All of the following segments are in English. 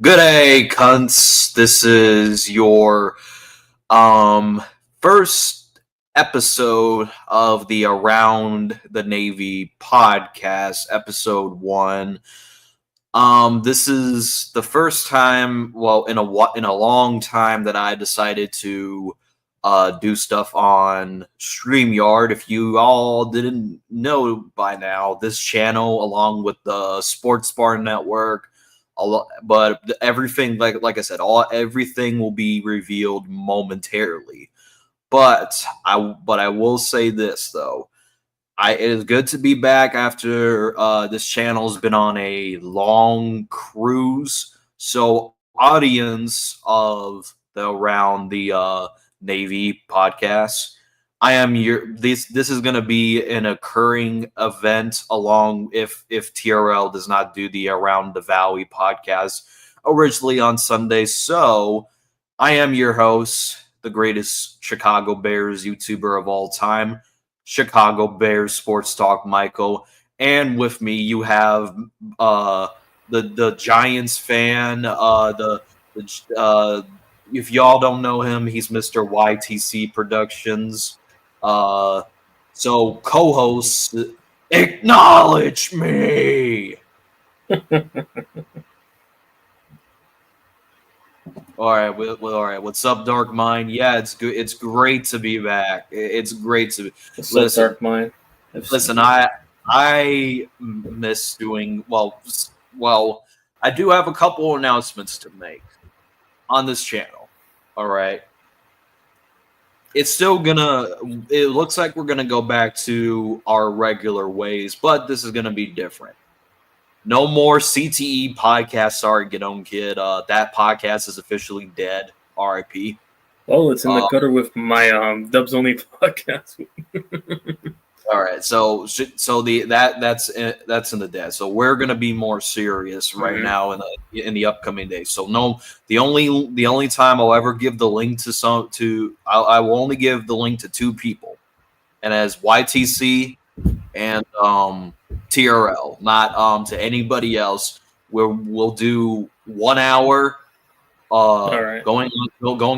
Good day, cunts. This is your first episode of the Around the Navy podcast, episode 1. This is the first time, in a long time that I decided to do stuff on StreamYard. If you all didn't know by now, this channel, along with the Sports Bar Network, but everything, like I said, everything will be revealed momentarily. But I will say this though. It is good to be back after this channel's been on a long cruise. So, audience of the Around the Navy podcast, I am your this is going to be an occurring event along if TRL does not do the Around the Valley podcast originally on Sunday. So, I am your host, the greatest Chicago Bears YouTuber of all time, Chicago Bears Sports Talk Michael, and with me you have the Giants fan. If y'all don't know him, he's Mr. YTC Productions. So co-hosts, acknowledge me. All right, all right. What's up, Dark Mind? Yeah, it's good. It's great to be back. It's great to be. What's up, Dark Mind? Listen, I miss doing well. I do have a couple announcements to make on this channel. All right, it's still gonna. It looks like we're gonna go back to our regular ways, but this is gonna be different. No more CTE podcast. Sorry, Get On Kid. That podcast is officially dead. RIP. Oh, it's in the gutter with my Dubs Only podcast. All right, so that's in the dead. So we're gonna be more serious right now in the upcoming days. So no, the only time I'll ever give the link I will only give the link to two people, and as YTC and TRL, not to anybody else. We'll do 1 hour going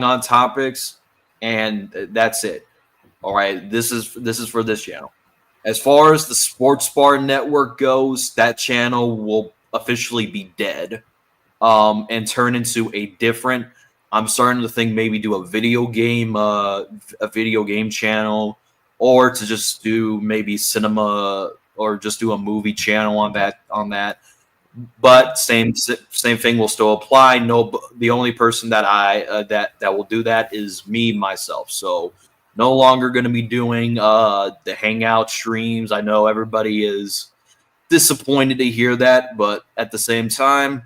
on topics, and that's it. All right, this is for this channel. As far as the Sports Bar Network goes, that channel will officially be dead and turn into a different. I'm starting to think maybe do a video game channel, or to just do maybe cinema, or just do a movie channel on that. But same thing will still apply. No, the only person that that will do that is me myself. So no longer going to be doing the hangout streams. I know everybody is disappointed to hear that, but at the same time,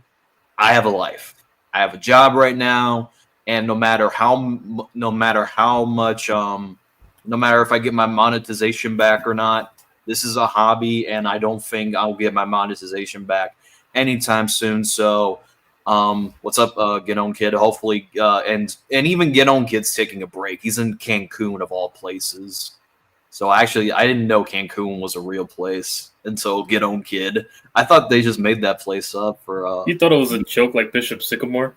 I have a life. I have a job right now, and no matter if I get my monetization back or not, this is a hobby, and I don't think I'll get my monetization back anytime soon. So, what's up, Get On Kid? Hopefully, and even Get On Kid's taking a break. He's in Cancun of all places. So actually, I didn't know Cancun was a real place until Get On Kid. I thought they just made that place up for. You thought it was a joke, like Bishop Sycamore?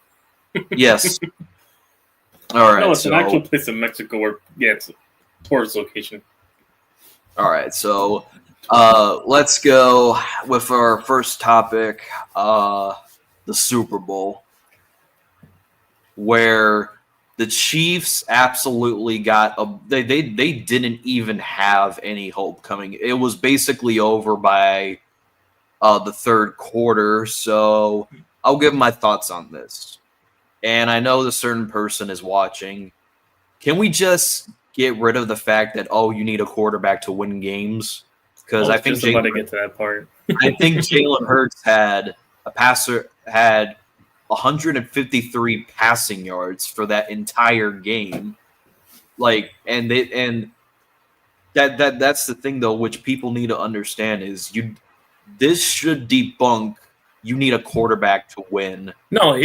Yes. All right. No, it's an actual place in Mexico where it's a tourist location. All right, so let's go with our first topic, the Super Bowl, where the Chiefs absolutely they didn't even have any hope coming. It was basically over by the third quarter. So I'll give my thoughts on this. And I know the certain person is watching. Can we just get rid of the fact that you need a quarterback to win games? Because I think about to get to that part. I think Jalen Hurts had 153 passing yards for that entire game. Like, and that's the thing though, which people need to understand is this should debunk you need a quarterback to win. No, all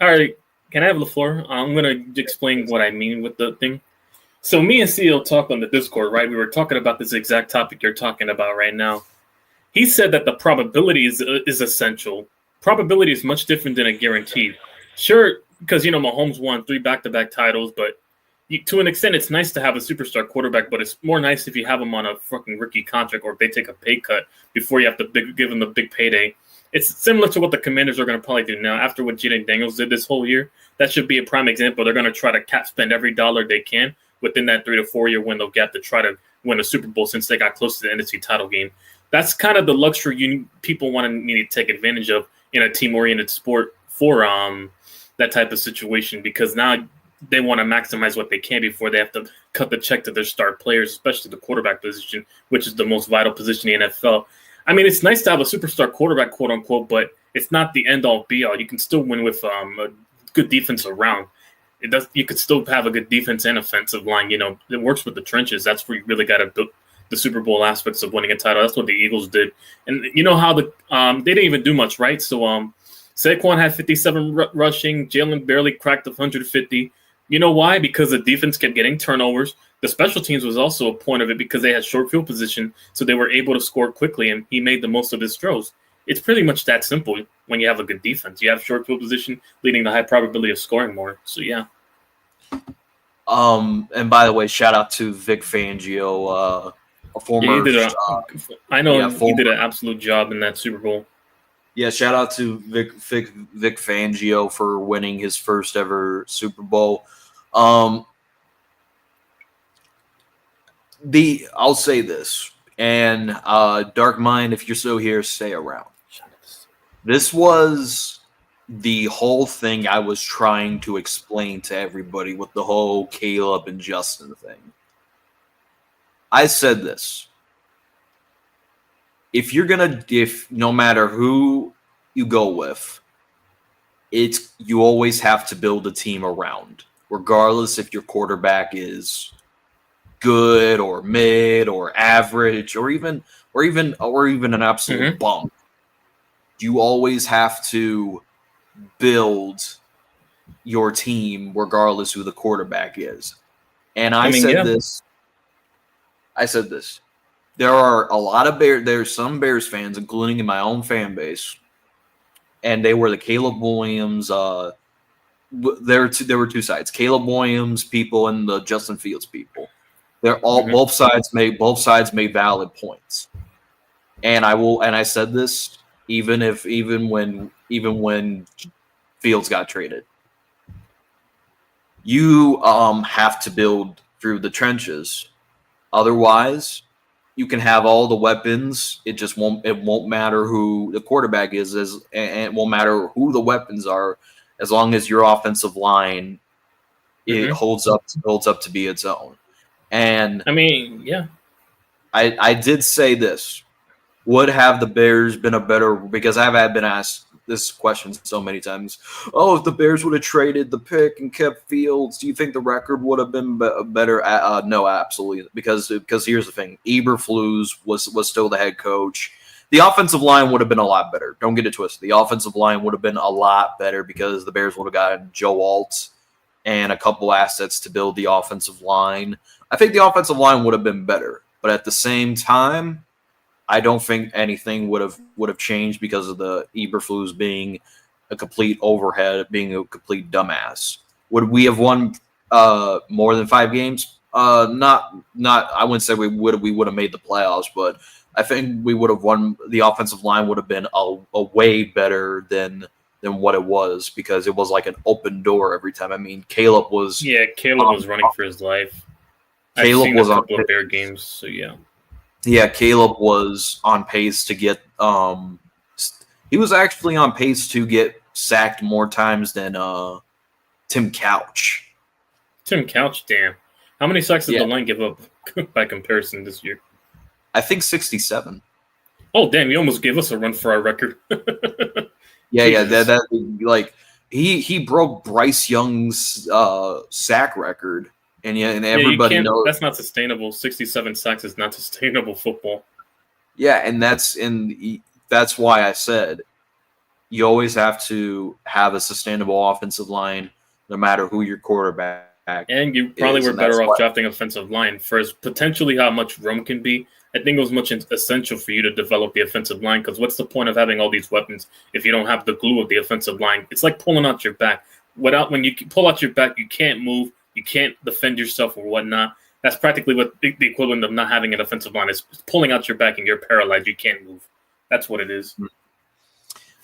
right. Can I have the floor? I'm gonna explain what I mean with the thing. So me and CEO talked on the Discord, right? We were talking about this exact topic you're talking about right now. He said that the probability is essential. probability is much different than a guaranteed. Sure, because Mahomes won 3 back-to-back titles, but to an extent, it's nice to have a superstar quarterback. But it's more nice if you have him on a fucking rookie contract, or if they take a pay cut before you have to give them the big payday. It's similar to what the Commanders are going to probably do now after what Jaden Daniels did this whole year. That should be a prime example. They're going to try to cap spend every dollar they can within that 3 to 4 year window gap to try to win a Super Bowl since they got close to the NFC title game. That's kind of the luxury people need to take advantage of in a team-oriented sport for that type of situation, because now they want to maximize what they can before they have to cut the check to their star players, especially the quarterback position, which is the most vital position in the NFL. I mean, it's nice to have a superstar quarterback, quote unquote, but it's not the end all be all. You can still win with a good defense around. You could still have a good defense and offensive line. It works with the trenches. That's where you really got to build the Super Bowl aspects of winning a title. That's what the Eagles did. And you know how they didn't even do much, right? So Saquon had 57 rushing. Jalen barely cracked 150. You know why? Because the defense kept getting turnovers. The special teams was also a point of it because they had short field position, so they were able to score quickly, and he made the most of his throws. It's pretty much that simple when you have a good defense. You have short field position, leading to high probability of scoring more. So, yeah. And by the way, shout out to Vic Fangio, a former. He did he did an absolute job in that Super Bowl. Yeah, shout out to Vic Fangio for winning his first ever Super Bowl. I'll say this, and Dark Mind, if you're still here, stay around. This was the whole thing I was trying to explain to everybody with the whole Caleb and Justin thing. I said this. If no matter who you go with, you always have to build a team around, regardless if your quarterback is good or mid or average or even an absolute bum. You always have to build your team regardless who the quarterback is. And I said this. There are a lot of there's some Bears fans, including in my own fan base, and they were the Caleb Williams. There were two sides: Caleb Williams people and the Justin Fields people. They're all both sides made valid points, and I said this even when Fields got traded. You have to build through the trenches, otherwise. You can have all the weapons. It won't matter who the quarterback is, and it won't matter who the weapons are, as long as your offensive line it holds up to be its own. And I mean, yeah, I did say this. Would have the Bears been because I've been asked this question so many times. Oh, if the Bears would have traded the pick and kept Fields, do you think the record would have been better? No, absolutely. Because here's the thing: Eberflus was still the head coach. The offensive line would have been a lot better. Don't get it twisted. The offensive line would have been a lot better because the Bears would have gotten Joe Alt and a couple assets to build the offensive line. I think the offensive line would have been better, but at the same time, I don't think anything would have changed because of the Eberflus being a complete overhead, being a complete dumbass. Would we have won more than 5 games? Not. I wouldn't say we would have made the playoffs, but I think we would have won. The offensive line would have been a way better than what it was, because it was like an open door every time. I mean, Caleb was running for his life. Caleb was on a couple of Bear games, so yeah. Yeah, Caleb was on pace to get he was actually on pace to get sacked more times than Tim Couch. Tim Couch, damn. How many sacks did the line give up by comparison this year? I think 67. Oh, damn, you almost gave us a run for our record. Yeah, that like he broke Bryce Young's sack record. And everybody knows that's not sustainable. 67 sacks is not sustainable football. Yeah, and that's why I said you always have to have a sustainable offensive line, no matter who your quarterback. And you probably were better off drafting offensive line for potentially how much room can be. I think it was much essential for you to develop the offensive line, because what's the point of having all these weapons if you don't have the glue of the offensive line? It's like pulling out your back. When you pull out your back, you can't move, you can't defend yourself or whatnot. That's practically what the equivalent of not having an offensive line is. Pulling out your back and you're paralyzed. You can't move. That's what it is.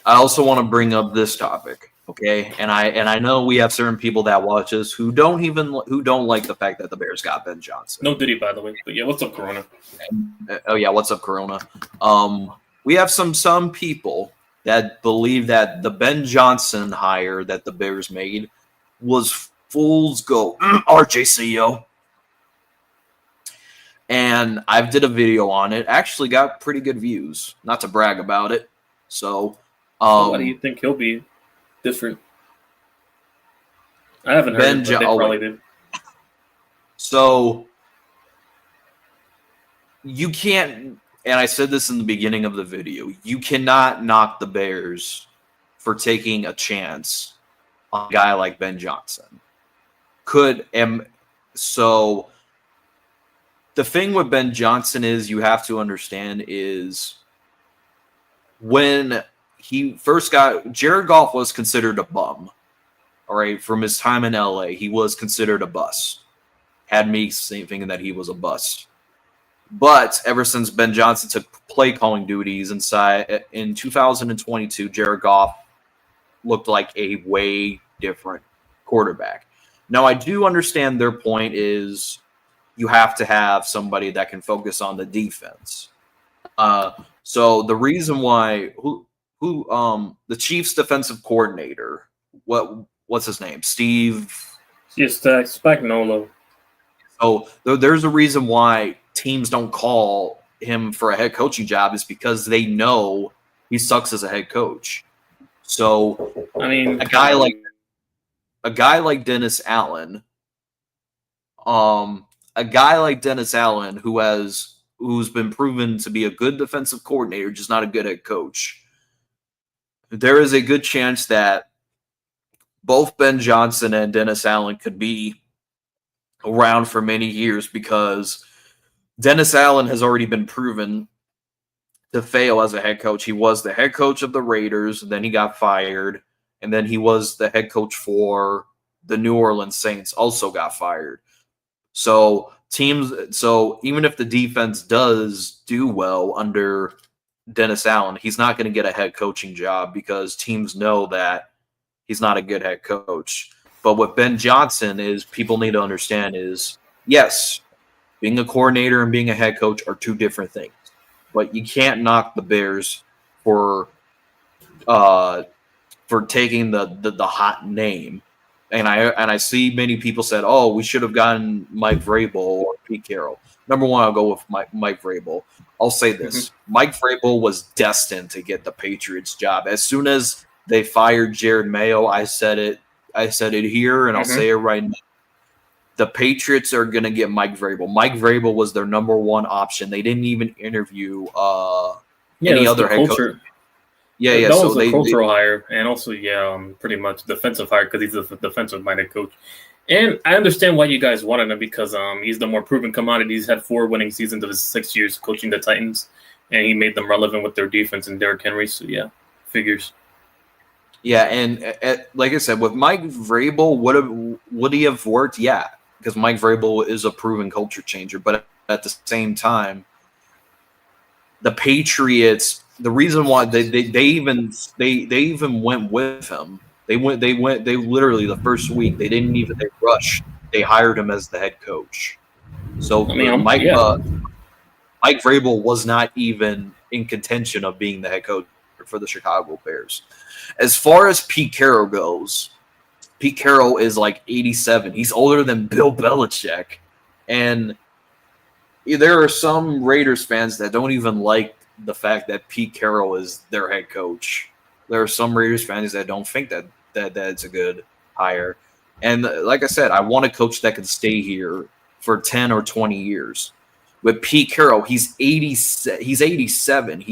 I also want to bring up this topic, okay? And I know we have certain people that watch us who don't like the fact that the Bears got Ben Johnson. No Diddy, by the way. But yeah, what's up, Corona? Oh yeah, what's up, Corona? We have some people that believe that the Ben Johnson hire that the Bears made was fool's gold. RJCO. And I did a video on it. Actually got pretty good views. Not to brag about it. So why do you think he'll be different? I haven't heard it, but they probably did. So you can't, and I said this in the beginning of the video, you cannot knock the Bears for taking a chance on a guy like Ben Johnson. So the thing with Ben Johnson is you have to understand is when he first got, Jared Goff was considered a bum. All right, from his time in LA, he was considered a bust. Had me thinking that he was a bust. But ever since Ben Johnson took play calling duties inside in 2022, Jared Goff looked like a way different quarterback. Now, I do understand their point is you have to have somebody that can focus on the defense. So the reason why the Chiefs defensive coordinator, what's his name? Steve Spagnuolo. So there's a reason why teams don't call him for a head coaching job is because they know he sucks as a head coach. So I mean, a guy like Dennis Allen, who's been proven to be a good defensive coordinator, just not a good head coach. There is a good chance that both Ben Johnson and Dennis Allen could be around for many years because Dennis Allen has already been proven to fail as a head coach. He was the head coach of the Raiders, then he got fired, and then he was the head coach for the New Orleans Saints, also got fired. So even if the defense does do well under Dennis Allen, he's not going to get a head coaching job because teams know that he's not a good head coach. But what Ben Johnson is, people need to understand is, yes, being a coordinator and being a head coach are two different things. But you can't knock the Bears for taking the hot name. And I see many people said, "Oh, we should have gotten Mike Vrabel or Pete Carroll." Number one, I'll go with Mike Vrabel. I'll say this: Mike Vrabel was destined to get the Patriots job. As soon as they fired Jared Mayo, I said it here, and I'll say it right now. The Patriots are going to get Mike Vrabel. Mike Vrabel was their number one option. They didn't even interview any other head coach. Yeah. That was a cultural hire, and also, pretty much defensive hire because he's a defensive-minded coach. And I understand why you guys wanted him because he's the more proven commodity. He's had 4 winning seasons of his 6 years coaching the Titans, and he made them relevant with their defense and Derrick Henry. So, figures. Yeah, and like I said, with Mike Vrabel, would he have worked? Yeah, because Mike Vrabel is a proven culture changer. But at the same time, the Patriots, the reason why they even went with him, they literally the first week they rushed. They hired him as the head coach. So Mike Vrabel was not even in contention of being the head coach for the Chicago Bears. As far as Pete Carroll goes, Pete Carroll is like 87. He's older than Bill Belichick. And there are some Raiders fans that don't even like the fact that Pete Carroll is their head coach. There are some Raiders fans that don't think that it's a good hire. And like I said, I want a coach that can stay here for 10 or 20 years. With Pete Carroll, he's 87.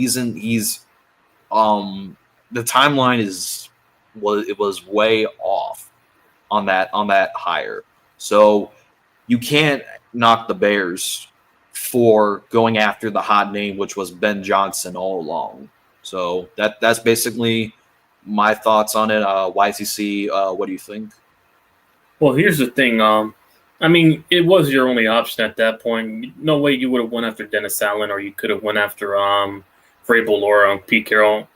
The timeline was way off on that hire. So you can't knock the Bears for going after the hot name, which was Ben Johnson all along. So that's basically my thoughts on it. YCC, what do you think? Well, here's the thing. I mean, it was your only option at that point. No way you would have went after Dennis Allen, or you could have went after Vrabel or Pete Carroll.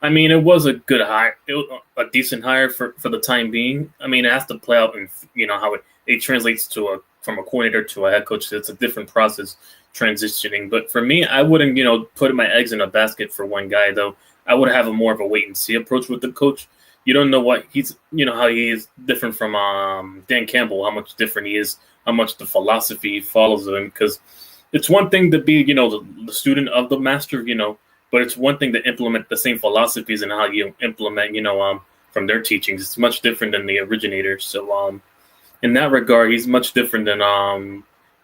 I mean, it was a good hire, a decent hire for the time being. I mean, it has to play out, and how it translates from a coordinator to a head coach. It's a different process transitioning. But for me, I wouldn't put my eggs in a basket for one guy though. I would have a more of a wait and see approach with the coach. You don't know what he's, how he is different from Dan Campbell, how much different he is, how much the philosophy follows him. Because it's one thing to be, the student of the master, but it's one thing to implement the same philosophies and how you implement, from their teachings. It's much different than the originator. So in that regard, he's much different than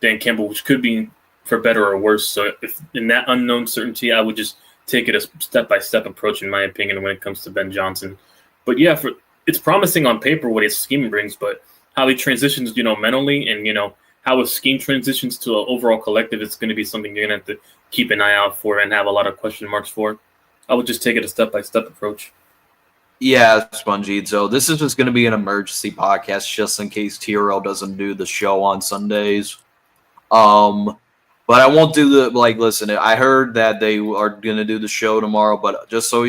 Dan Campbell, which could be for better or worse. So if in that unknown certainty, I would just take it a step-by-step approach, in my opinion, when it comes to Ben Johnson. But yeah, it's promising on paper what his scheme brings, but how he transitions, mentally, and how his scheme transitions to an overall collective, it's going to be something you're going to have to keep an eye out for and have a lot of question marks for. I would just take it a step-by-step approach. Yeah, Spongy. So this is just going to be an emergency podcast, just in case TRL doesn't do the show on Sundays. But I won't do listen, I heard that they are going to do the show tomorrow, but just so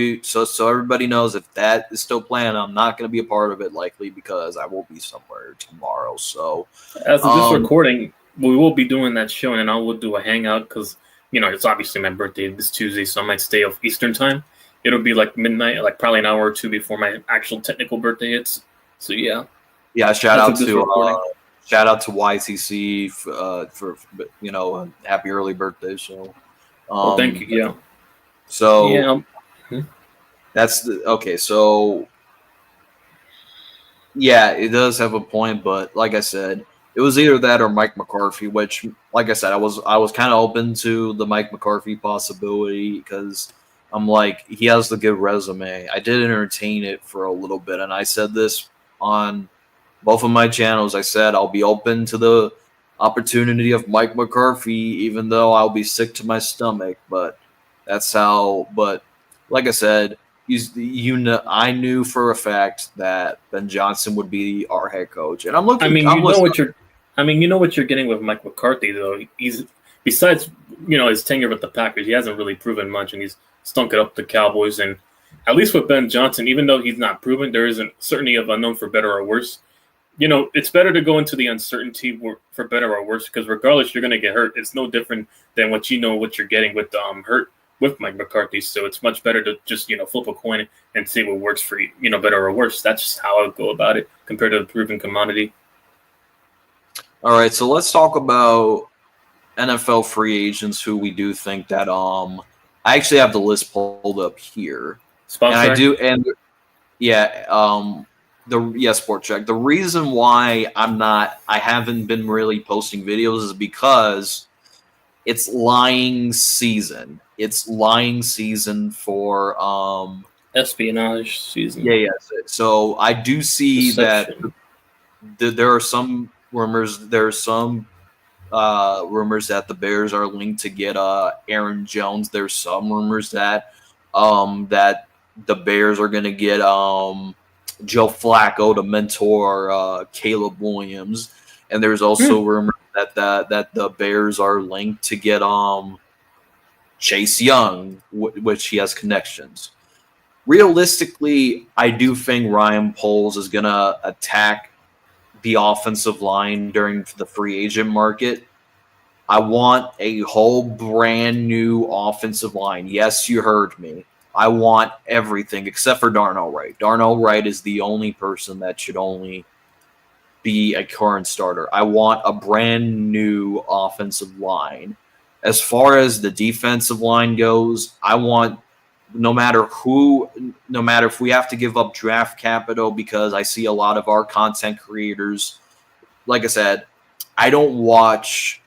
everybody knows, if that is still planned, I'm not going to be a part of it likely because I will be somewhere tomorrow. So as of this recording, we will be doing that show, and I will do a hangout because, it's obviously my birthday this Tuesday, so I might stay off Eastern time. It'll be like midnight, like probably an hour or two before my actual technical birthday hits. So yeah. Yeah, shout out to YCC for happy early birthday. So, well, thank you. Yeah. So yeah, that's okay. So yeah, it does have a point, but like I said, it was either that or Mike McCarthy. Which, like I said, I was kind of open to the Mike McCarthy possibility because I'm like, he has the good resume. I did entertain it for a little bit, and I said this on both of my channels. I said I'll be open to the opportunity of Mike McCarthy, even though I'll be sick to my stomach. But that's how. But like I said, I knew for a fact that Ben Johnson would be our head coach, and I'm looking. You know what you're getting with Mike McCarthy, though. He's besides his tenure with the Packers, he hasn't really proven much, and he's stunk it up the Cowboys. And at least with Ben Johnson, even though he's not proven, there isn't certainty of unknown for better or worse. It's better to go into the uncertainty for better or worse, because regardless, you're going to get hurt. It's no different than what you're getting with hurt with Mike McCarthy. So it's much better to just, flip a coin and see what works for you, better or worse. That's just how I would go about it compared to the proven commodity. All right, so let's talk about NFL free agents who we do think that I actually have the list pulled up here. Sponsor? And I do, and yeah, Sport Check. The reason why I haven't been really posting videos is because it's lying season. It's lying season for espionage season. Yeah. So I do see Deception. That there are some rumors. There's some rumors that the Bears are linked to get Aaron Jones. There's some rumors that that the Bears are going to get Joe Flacco to mentor Caleb Williams, and there's also rumors that the Bears are linked to get Chase Young, which he has connections. Realistically, I do think Ryan Poles is gonna attack the offensive line during the free agent market. I want a whole brand new offensive line. Yes, you heard me. I want everything except for Darnell Wright. Darnell Wright is the only person that should only be a current starter. I want a brand new offensive line. As far as the defensive line goes, I want no matter if we have to give up draft capital, because I see a lot of our content creators, like I said, I don't watch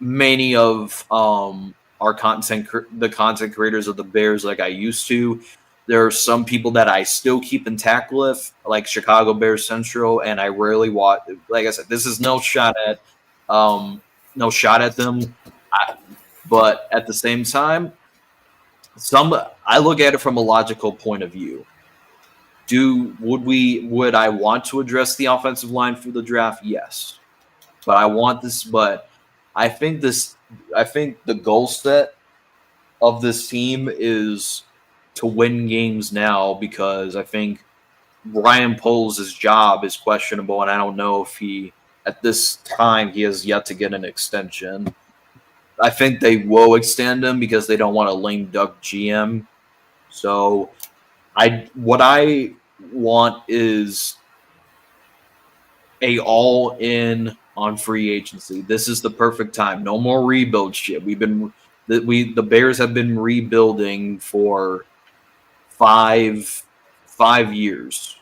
many of our content creators of the Bears like I used to. There are some people that I still keep in tact with, like Chicago Bears Central, and I rarely watch. Like I said, this is no shot at them. But at the same time, I look at it from a logical point of view. Would I want to address the offensive line for the draft? Yes. But I think the goal set of this team is to win games now, because I think Ryan Poles' job is questionable, and I don't know if at this time he has yet to get an extension. I think they will extend him because they don't want a lame duck GM. So what I want is a all in on free agency. This is the perfect time. No more rebuild shit. The Bears have been rebuilding for five years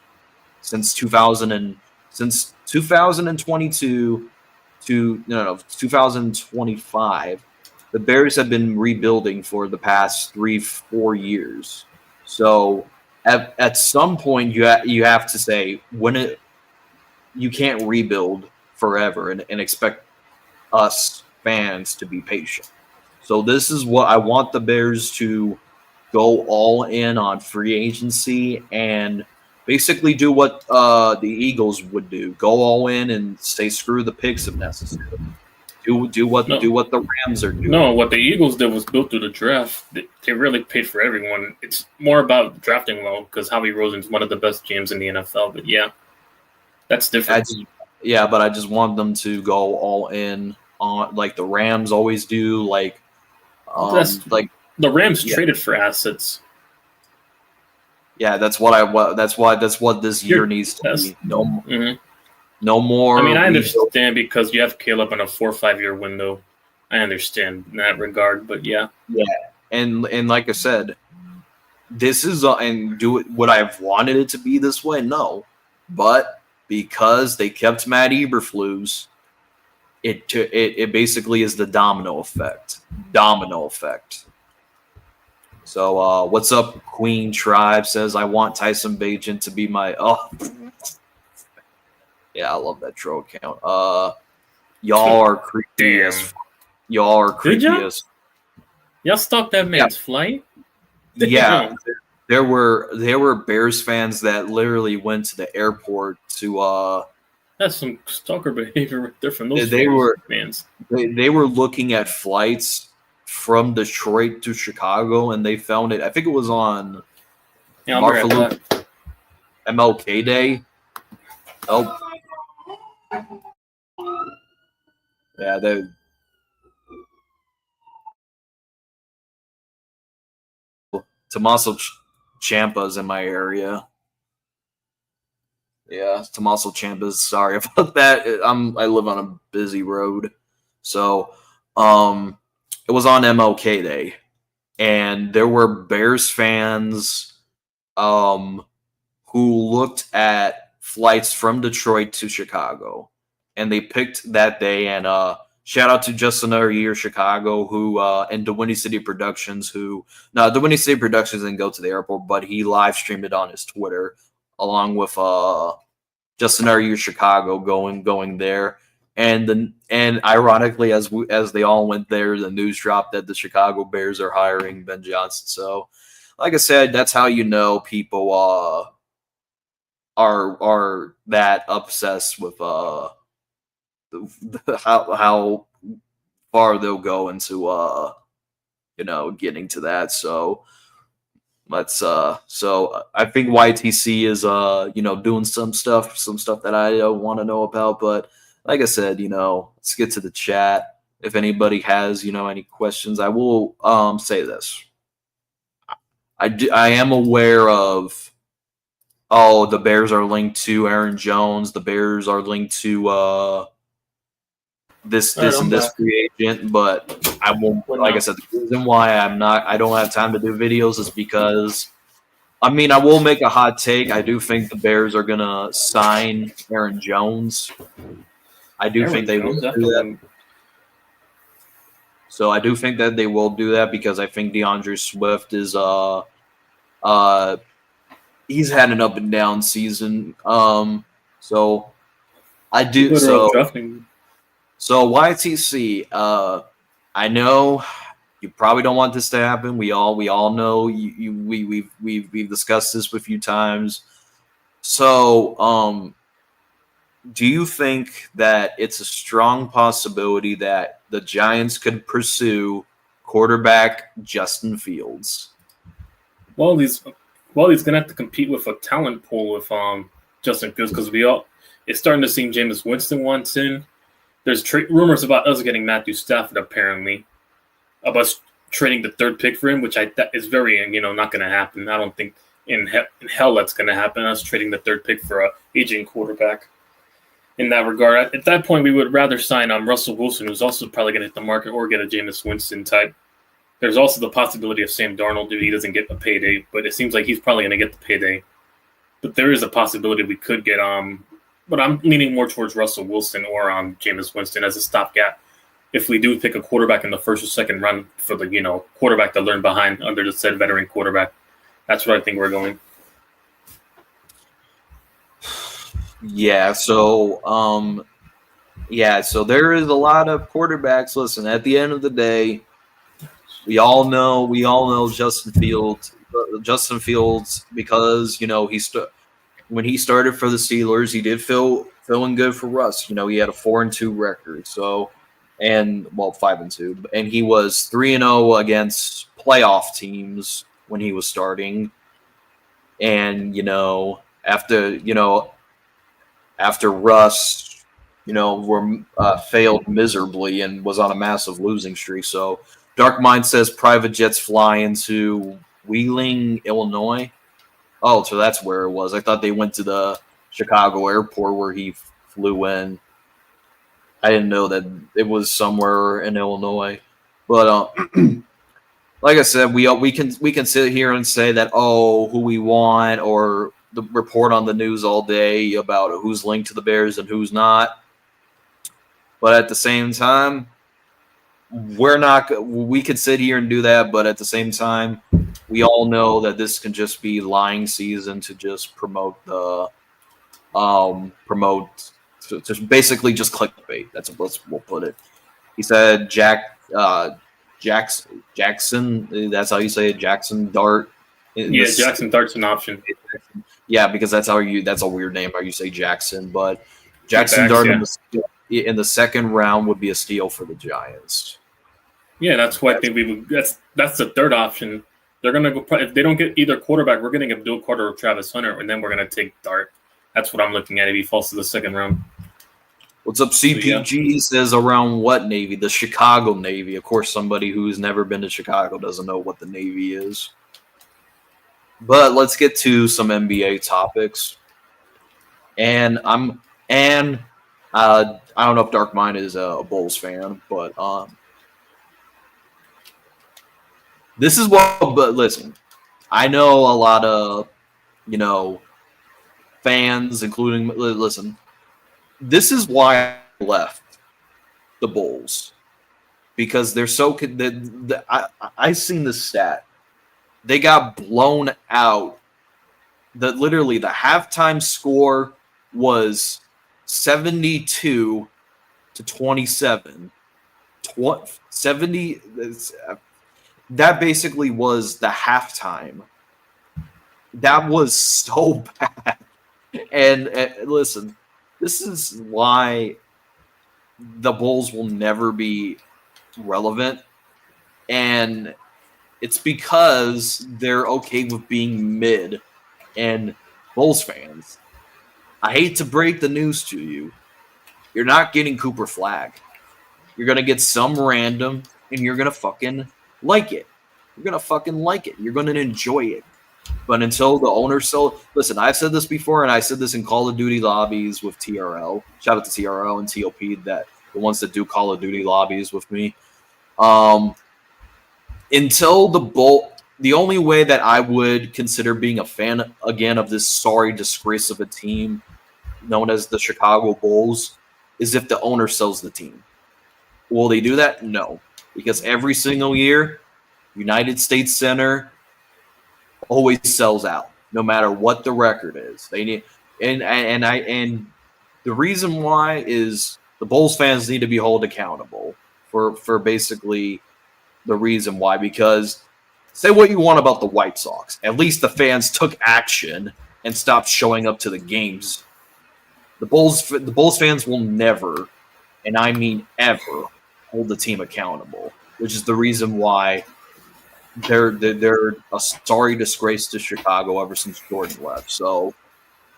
since 2022 to 2025. The Bears have been rebuilding for the past 3-4 years. So at some point you have to say you can't rebuild forever and expect us fans to be patient. So this is what I want the Bears to go all in on free agency and basically do what the Eagles would do: go all in and say screw the picks if necessary. Do what the Rams are doing. No, what the Eagles did was built through the draft. They really paid for everyone. It's more about drafting well, because Howie Roseman's one of the best GMs in the NFL. But yeah, that's different. But I just want them to go all in on like the Rams always do. Like the Rams traded for assets. Yeah, that's what this year needs to be. No more. I mean, I understand because you have Caleb in a 4 or 5 year window. I understand in that regard, but yeah. Yeah, and like I said, this is would I have wanted it to be this way? No, but because they kept Matt Eberflus, it basically is the domino effect. So what's up, Queen Tribe says, I want Tyson Bagent to be my yeah, I love that troll account. Y'all are creepy as y'all stopped that man's flight? Yeah. There were Bears fans that literally went to the airport to that's some stalker behavior right there from those fans. They were looking at flights from Detroit to Chicago, and they found it. I think it was on MLK Day. Oh, yeah, Tommaso Ciampa's in my area. Yeah, Tommaso Ciampa's. Sorry about that. I live on a busy road, so it was on MLK Day, and there were Bears fans who looked at flights from Detroit to Chicago, and they picked that day. And shout out to Just Another Year Chicago, who and DeWindy City Productions, DeWindy City Productions didn't go to the airport, but he live streamed it on his Twitter, along with Just Another Year Chicago going there. And ironically, as they all went there, the news dropped that the Chicago Bears are hiring Ben Johnson. So, like I said, that's how you know people are that obsessed with how far they'll go into getting to that. So I think YTC is doing some stuff that I don't want to know about, but like I said, let's get to the chat. If anybody has, any questions, I will say this. I am aware of, the Bears are linked to Aaron Jones. The Bears are linked to this free agent, but I won't. Like I said, the reason why I don't have time to do videos is because, I will make a hot take. I do think the Bears are gonna sign Aaron Jones. I do think they will do that. So I do think that they will do that because I think DeAndre Swift is he's had an up and down season. So I do so. So YTC, I know you probably don't want this to happen. We all know we've discussed this with you times. So, do you think that it's a strong possibility that the Giants could pursue quarterback Justin Fields? Well, he's gonna have to compete with a talent pool with Justin Fields because it's starting to seem Jameis Winston wants in. There's rumors about us getting Matthew Stafford apparently, about trading the third pick for him, which that is very not going to happen. I don't think in hell that's going to happen. Us trading the third pick for a aging quarterback. In that regard, at that point, we would rather sign Russell Wilson, who's also probably going to hit the market, or get a Jameis Winston type. There's also the possibility of Sam Darnold if he doesn't get a payday, but it seems like he's probably going to get the payday. But there is a possibility we could get but I'm leaning more towards Russell Wilson or Jameis Winston as a stopgap. If we do pick a quarterback in the first or second round for the quarterback to learn behind under the said veteran quarterback, that's what I think we're going. Yeah. So so there is a lot of quarterbacks. Listen, at the end of the day, we all know Justin Fields. Because when he started for the Steelers, he did feeling good for Russ. He had a 4-2 record. So, 5-2, and he was 3-0 against playoff teams when he was starting. And after Russ, failed miserably and was on a massive losing streak. So, Dark Mind says private jets fly into Wheeling, Illinois. Oh, so that's where it was. I thought they went to the Chicago airport where he flew in. I didn't know that it was somewhere in Illinois. But like I said, we can sit here and say that who we want, or the report on the news all day about who's linked to the Bears and who's not. But at the same time, we could sit here and do that, but at the same time, we all know that this can just be lying season to just promote just basically just clickbait. That's we'll put it. He said Jackson. That's how you say it. Jackson Dart. Yeah, Jackson Dart's an option. Yeah, because that's a weird name how you say Jackson, but Jackson Dart in the second round would be a steal for the Giants. Yeah, that's why I think we would. That's the third option. They're gonna go if they don't get either quarterback. We're getting Abdul Carter or Travis Hunter, and then we're gonna take Dart. That's what I'm looking at if he falls to the second round. What's up, CPG? So, says around what Navy? The Chicago Navy. Of course, somebody who's never been to Chicago doesn't know what the Navy is. But let's get to some NBA topics. And I don't know if Dark Mind is a Bulls fan, but this is but listen, I know a lot of, fans, including, listen, this is why I left the Bulls. Because they're so, I seen the stat. They got blown out. Literally, the halftime score was 72-27. 70. That basically was the halftime. That was so bad. And listen, this is why the Bulls will never be relevant. And it's because they're okay with being mid. And Bulls fans, I hate to break the news to you. You're not getting Cooper Flagg. You're going to get some random, and you're going to fucking like it. You're going to fucking like it. You're going to enjoy it. But until the owner listen, I've said this before, and I said this in Call of Duty lobbies with TRL. Shout out to TRL and TOP, that the ones that do Call of Duty lobbies with me. Until the only way that I would consider being a fan again of this sorry disgrace of a team known as the Chicago Bulls is if the owner sells the team. Will they do that? No. Because every single year, United States Center always sells out, no matter what the record is. They need, and the reason why is the Bulls fans need to be held accountable for basically the reason why. Because say what you want about the White Sox, at least the fans took action and stopped showing up to the games. The Bulls fans will never, and I mean ever, hold the team accountable, which is the reason why they're a sorry disgrace to Chicago ever since Jordan left. So,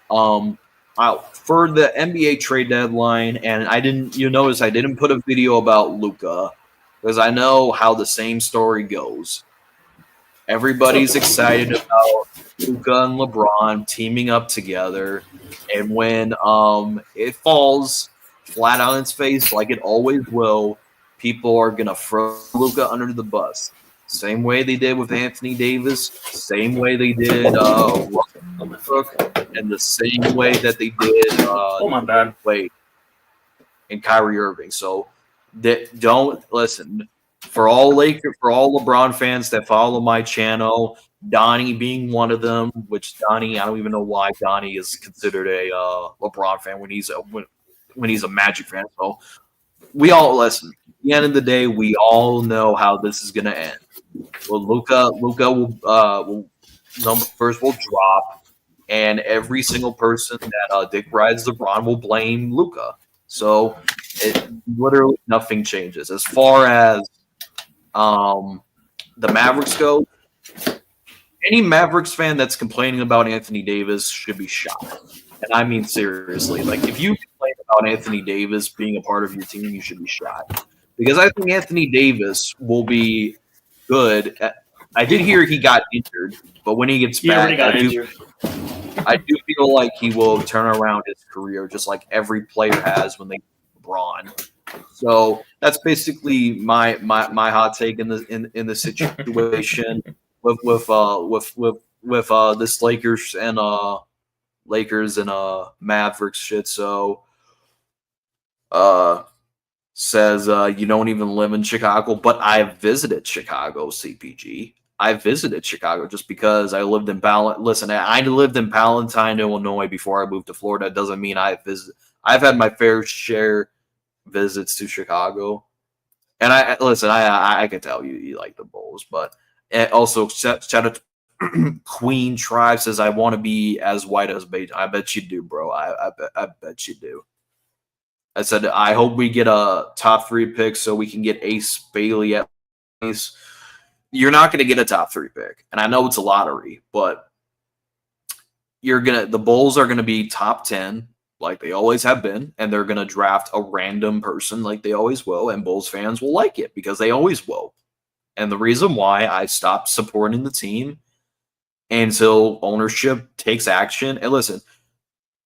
for the NBA trade deadline, and you notice I didn't put a video about Luka because I know how the same story goes. Everybody's excited about Luka and LeBron teaming up together, and when it falls flat on its face like it always will, people are gonna throw Luka under the bus. Same way they did with Anthony Davis, same way they did Westbrook, and the same way that they did Wade and Kyrie Irving. So don't listen. For all LeBron fans that follow my channel, Donnie being one of them, which Donnie, I don't even know why Donnie is considered a LeBron fan when he's a Magic fan. So we all listen. At the end of the day, we all know how this is going to end. Well, Luka will numbers will drop, and every single person that Dick rides LeBron will blame Luka. So literally nothing changes as far as the Mavericks go. Any Mavericks fan that's complaining about Anthony Davis should be shot. And I mean seriously. Like, if you complain about Anthony Davis being a part of your team, you should be shot. Because I think Anthony Davis will be good. I did hear he got injured, but when he gets back, I do feel like he will turn around his career just like every player has when they LeBron. So that's basically my hot take in the situation with this Lakers and Mavericks shit. So says you don't even live in Chicago, but I visited Chicago, CPG. I visited Chicago just because I lived in Listen, I lived in Palatine, Illinois before I moved to Florida. It doesn't mean I've had my fair share visits to Chicago, and I can tell you like the Bulls, but also shout out to Queen Tribe says I want to be as white as Beige. I bet you do, bro. I bet you do. I said I hope we get a top 3 pick so we can get Ace Bailey at Ace. You're not going to get a top 3 pick, and I know it's a lottery, but the Bulls are gonna be top 10. Like they always have been, and they're going to draft a random person like they always will, and Bulls fans will like it because they always will. And the reason why I stopped supporting the team until ownership takes action, and listen,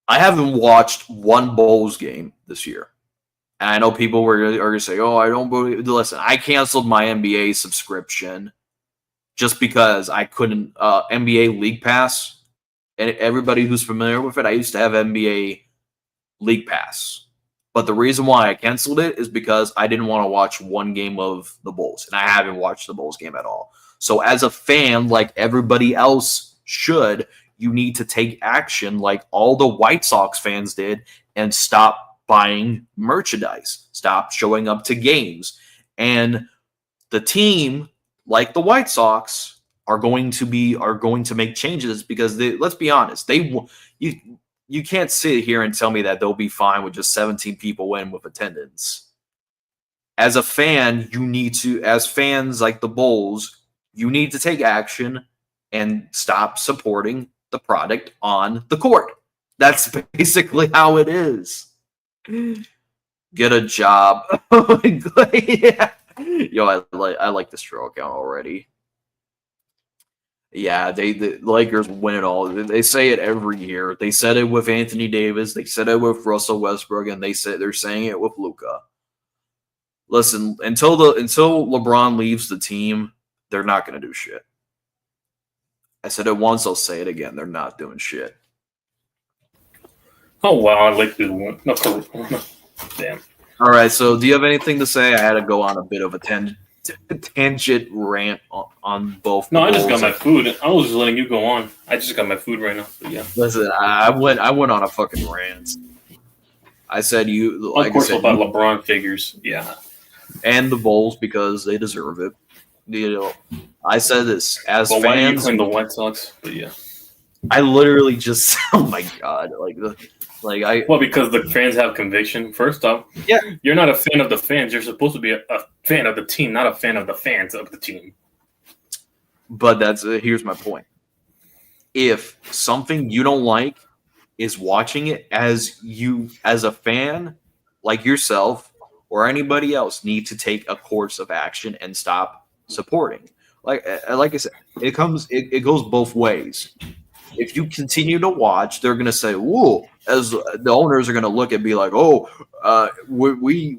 I haven't watched one Bulls game this year. And I know people are going to say, oh, I don't believe. Listen, I canceled my NBA subscription just because I couldn't. NBA League Pass, and everybody who's familiar with it, I used to have NBA League Pass. But the reason why I canceled it is because I didn't want to watch one game of the Bulls, and I haven't watched the Bulls game at all. So as a fan, like everybody else should, you need to take action like all the White Sox fans did and stop buying merchandise, stop showing up to games. And the team, like the White Sox, are going to make changes because let's be honest, you can't sit here and tell me that they'll be fine with just 17 people in with attendance. As a fan, as fans like the Bulls, you need to take action and stop supporting the product on the court. That's basically how it is. Get a job. Yeah. Yo, I like the stroke count already. Yeah, the Lakers win it all. They say it every year. They said it with Anthony Davis. They said it with Russell Westbrook, and they're saying it with Luka. Listen, until LeBron leaves the team, they're not going to do shit. I said it once, I'll say it again. They're not doing shit. Oh wow, I like this one. No, damn. All right, so do you have anything to say? I had to go on a bit of a tangent rant on both. No, I just got my food. I was just letting you go on. I just got my food right now. But yeah. Listen, I went on a fucking rant. I said you. Like of course, I said, about LeBron figures. Yeah. and the Bulls because they deserve it. I said this as Well, why do you fans. claim the White Sox? But yeah. I literally just, oh my god, Well, because the fans have conviction. First off, Yeah. you're not a fan of the fans. You're supposed to be a fan of the team, not a fan of the fans of the team. But here's my point. If something you don't like is watching it as a fan, like yourself or anybody else, need to take a course of action and stop supporting. Like I said, it goes both ways. If you continue to watch, they're gonna say, "Whoa!" As the owners are gonna look and be like, "Oh, we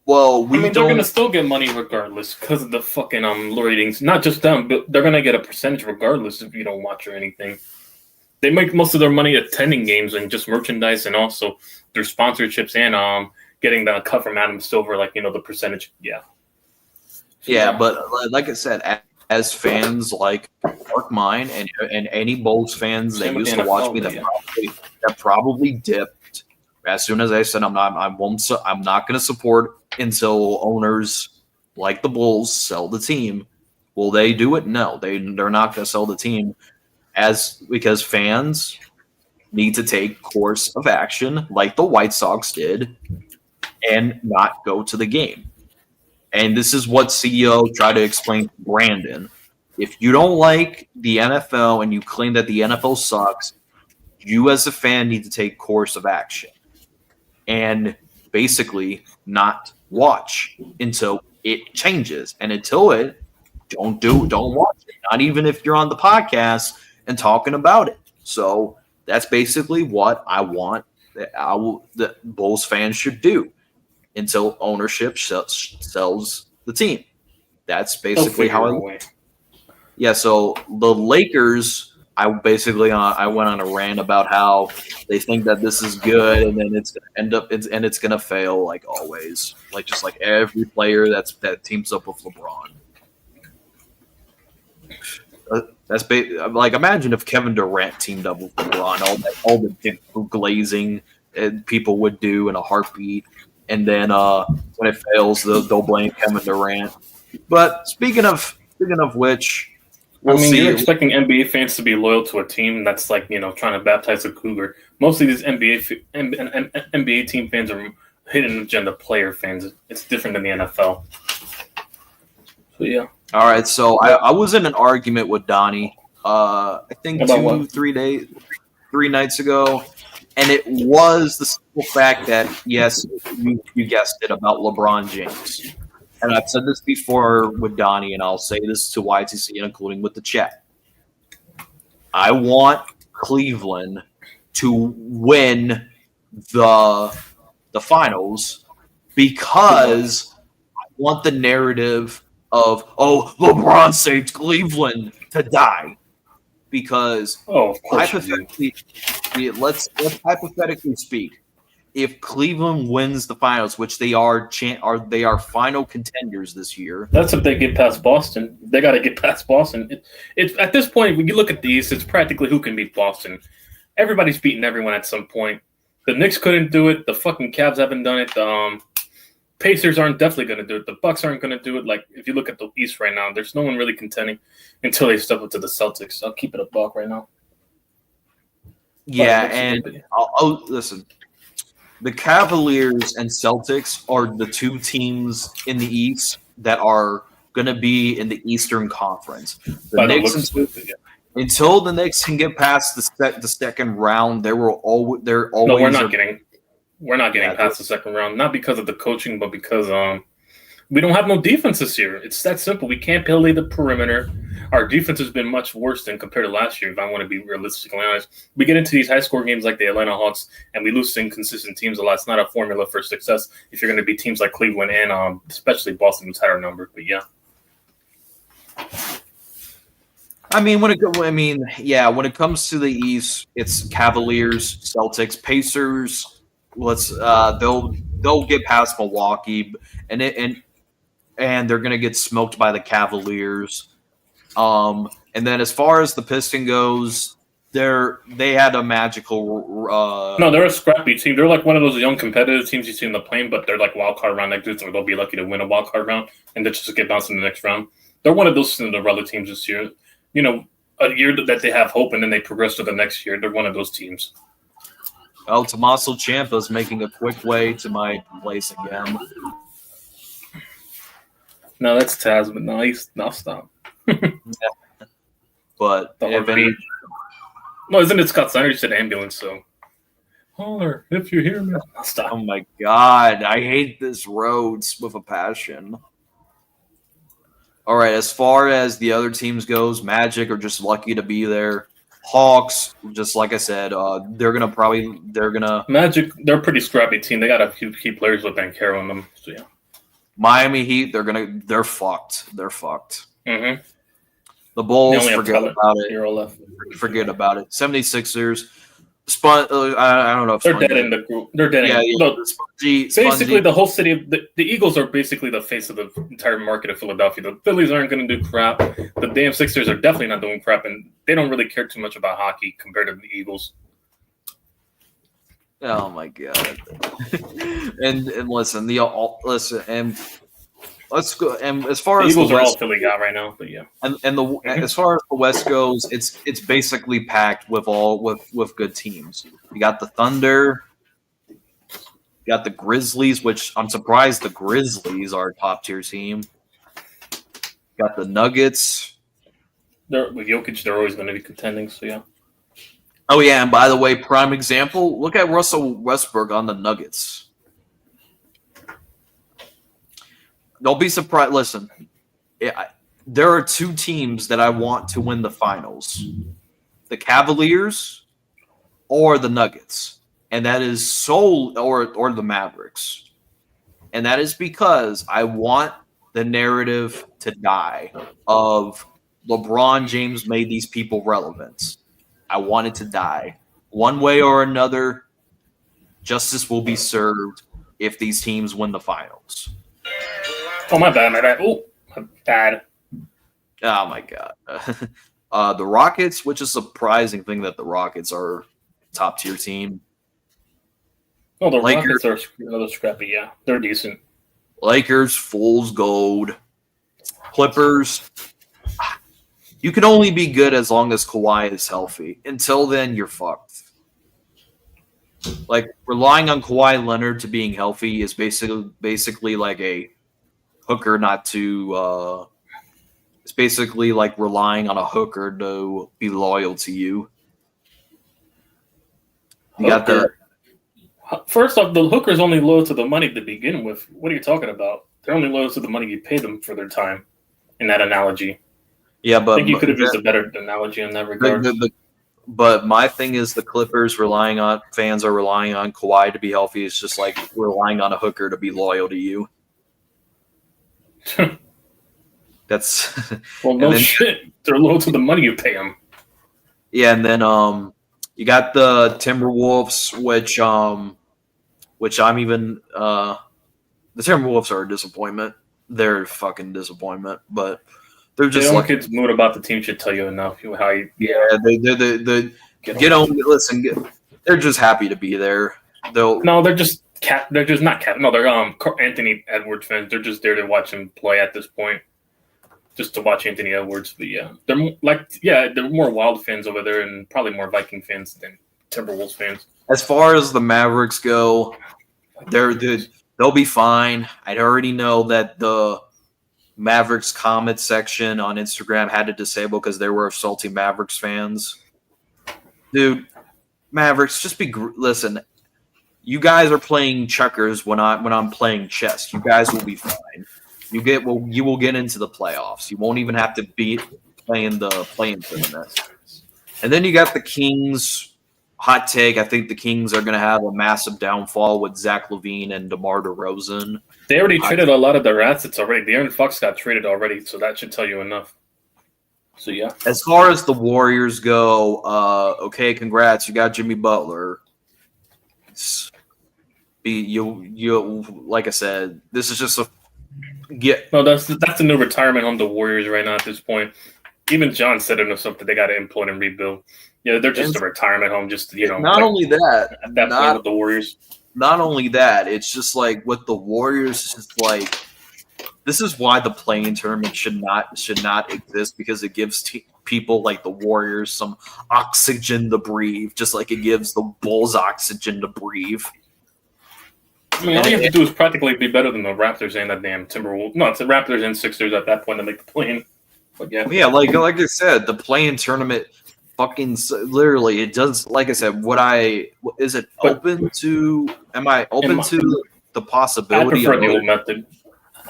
they're don't." gonna still get money regardless because of the fucking ratings. Not just them, but they're gonna get a percentage regardless if you don't watch or anything. They make most of their money attending games and just merchandise and also their sponsorships and getting the cut from Adam Silver, like the percentage. Yeah. Yeah, but like I said, as fans like Mark Mine and any Bulls fans that used to watch me that probably dipped as soon as I said I'm not going to support until owners like the Bulls sell the team. Will they do it? No, they're not going to sell the team because fans need to take course of action like the White Sox did and not go to the game. And this is what CEO tried to explain to Brandon. If you don't like the NFL and you claim that the NFL sucks, you as a fan need to take course of action and basically not watch until it changes. And until it, don't watch it. Not even if you're on the podcast and talking about it. So that's basically what I want that Bulls fans should do until ownership sells the team. That's basically how I went. Yeah, so the Lakers, I went on a rant about how they think that this is good, and then it's gonna fail like always, just like every player that teams up with LeBron. Imagine if Kevin Durant teamed up with LeBron, all the glazing people would do in a heartbeat. And then when it fails, they'll blame Kevin Durant. But speaking of which, we'll see. You're expecting NBA fans to be loyal to a team that's trying to baptize a cougar. Most of these NBA team fans are hidden agenda player fans. It's different than the NFL. So yeah. All right. So I was in an argument with Donnie. I think 3 nights ago. And it was the simple fact that, yes, you guessed it, about LeBron James. And I've said this before with Donnie, and I'll say this to YTC, including with the chat. I want Cleveland to win the finals because I want the narrative of, LeBron saved Cleveland to die. Because hypothetically, let's hypothetically speak, if Cleveland wins the finals, which they are final contenders this year. That's if they get past Boston. They got to get past Boston. It's at this point, when you look at these, it's practically who can beat Boston. Everybody's beating everyone at some point. The Knicks couldn't do it. The fucking Cavs haven't done it. The Pacers aren't definitely going to do it. The Bucks aren't going to do it. Like, if you look at the East right now, there's no one really contending until they step up to the Celtics. I'll keep it a buck right now. Yeah, and I'll listen. The Cavaliers and Celtics are the two teams in the East that are going to be in the Eastern Conference. Until the Knicks can get past the second round, they're always. No, we're not getting past the second round, not because of the coaching, but because we don't have no defense this year. It's that simple. We can't play the perimeter. Our defense has been much worse than compared to last year, if I want to be realistically honest. We get into these high-score games like the Atlanta Hawks, and we lose to inconsistent teams a lot. It's not a formula for success if you're going to beat teams like Cleveland and especially Boston, who's had our number. But, yeah. When it comes to the East, it's Cavaliers, Celtics, Pacers. They'll get past Milwaukee, and they're going to get smoked by the Cavaliers. And then as far as the Piston goes, they had a magical. No, they're a scrappy team. They're like one of those young competitive teams you see in the plane, but they're like wild card round exits, or they'll be lucky to win a wild card round and then just get bounced in the next round. They're one of those Cinderella teams this year. You know, a year that they have hope and then they progress to the next year. They're one of those teams. Oh, Tommaso Ciampa's making a quick way to my place again. No, that's Taz, but no, stop. But no, isn't it Scott Steiner? You said ambulance, so holler if you hear me. Stop. Oh my god, I hate this Rhodes with a passion. All right, as far as the other teams goes, Magic are just lucky to be there. Hawks, just like I said, they're gonna Magic. They're a pretty scrappy team. They got a few key players with Banchero in them. So yeah. Miami Heat, they're fucked. They're fucked. Mm-hmm. The Bulls, They only forget have about it. Hero left. Forget about it. 76ers, I don't know if They're dead in the group. They're dead. Yeah, in yeah. Basically, the whole city of the Eagles are basically the face of the entire market of Philadelphia. The Phillies aren't going to do crap. The damn Sixers are definitely not doing crap, and they don't really care too much about hockey compared to the Eagles. Oh my god! and listen, and let's go. And as far The as Eagles the are all West, Philly guy right now, but yeah. as far as the West goes, it's basically packed with good teams. You got the Thunder, you got the Grizzlies, which I'm surprised the Grizzlies are a top tier team. You got the Nuggets. With Jokic, they're always going to be contending. So yeah. Oh yeah, and by the way, prime example. Look at Russell Westbrook on the Nuggets. Don't be surprised. Listen, there are two teams that I want to win the finals: the Cavaliers or the Nuggets, and that is or the Mavericks, and that is because I want the narrative to die of LeBron James made these people relevant. I want it to die. One way or another, justice will be served if these teams win the finals. Oh, my bad. Oh, my bad. Oh, my God. The Rockets, which is a surprising thing that the Rockets are a top-tier team. Oh, the Lakers are another scrappy, yeah. They're decent. Lakers, fool's gold. Clippers, you can only be good as long as Kawhi is healthy. Until then, you're fucked. Like, relying on Kawhi Leonard to being healthy is basically like a hooker not to it's basically like relying on a hooker to be loyal to you. You got the First off, the hooker's only loyal to the money to begin with. What are you talking about? They're only loyal to the money you pay them for their time in that analogy. Yeah, but I think you could have used a better analogy in that regard. But my thing is the Clippers fans are relying on Kawhi to be healthy. It's just like relying on a hooker to be loyal to you. That's well, no shit. They're loyal to the money you pay them. Yeah, and then you got the Timberwolves, which I'm even the Timberwolves are a disappointment. They're a fucking disappointment, but they're just like kids' mood about the team should tell you enough. How you they get on. Listen, they're just happy to be there. They're just not Cap. No, they're Anthony Edwards fans. They're just there to watch him play at this point, just to watch Anthony Edwards. But yeah, they're more Wild fans over there, and probably more Viking fans than Timberwolves fans. As far as the Mavericks go, they'll be fine. I already know that the Mavericks comment section on Instagram had to disable because there were salty Mavericks fans. Dude, Mavericks, just listen. You guys are playing checkers when I'm playing chess. You guys will be fine. You will get into the playoffs. You won't even have to be playing the play-in tournament. And then you got the Kings. Hot take, I think the Kings are going to have a massive downfall with Zach LaVine and DeMar DeRozan. They already traded a lot of their assets already. De'Aaron Fox got traded already, so that should tell you enough. So, yeah. As far as the Warriors go, okay, congrats. You got Jimmy Butler. You like I said, this is just No, that's the new retirement on the Warriors right now at this point. Even John said it himself that they got to implode and rebuild. Yeah, they're just a retirement home. Just not only that, at that point with the Warriors. Not only that, it's just like with the Warriors, it's just like this is why the play-in tournament should not exist, because it gives people like the Warriors some oxygen to breathe, just like it gives the Bulls oxygen to breathe. I mean, all you have to do is practically be better than the Raptors and that damn Timberwolves. No, it's the Raptors and Sixers at that point to make the play-in. But yeah, like I said, the play-in tournament fucking literally it does. Like I said, open to? Am I open to the possibility? I prefer the old method.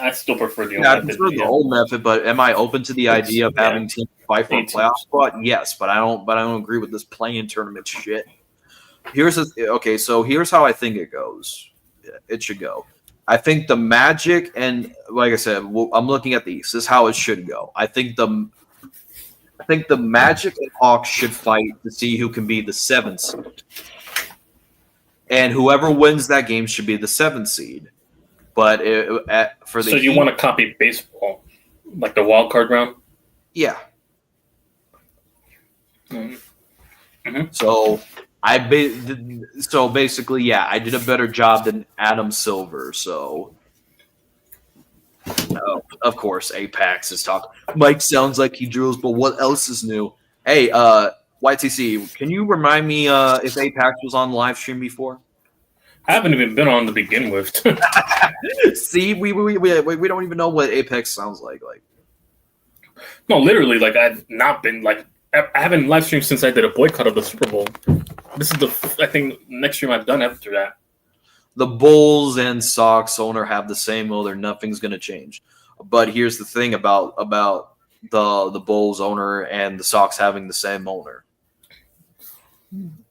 I still prefer the old method. I prefer the old method, but am I open to the idea of having teams fight for a playoff spot? Yes, but I don't agree with this play-in tournament shit. So here's how I think it goes. It should go. I think the Magic and, like I said, I'm looking at these. This is how it should go. I think the Magic and Hawks should fight to see who can be the 7th seed, and whoever wins that game should be the 7th seed. But for the you want to copy baseball, like the wild card round? Yeah. Mm-hmm. So basically, yeah, I did a better job than Adam Silver. So, of course, Apex is talking. Mike sounds like he drills, but what else is new? Hey, YTC, can you remind me if Apex was on live stream before? I haven't even been on to begin with. See, we don't even know what Apex sounds like. No, literally, like I've not been like I haven't live streamed since I did a boycott of the Super Bowl. This is I think next stream I've done after that. The Bulls and Sox owner have the same owner. Nothing's going to change. But here's the thing about the Bulls owner and the Sox having the same owner.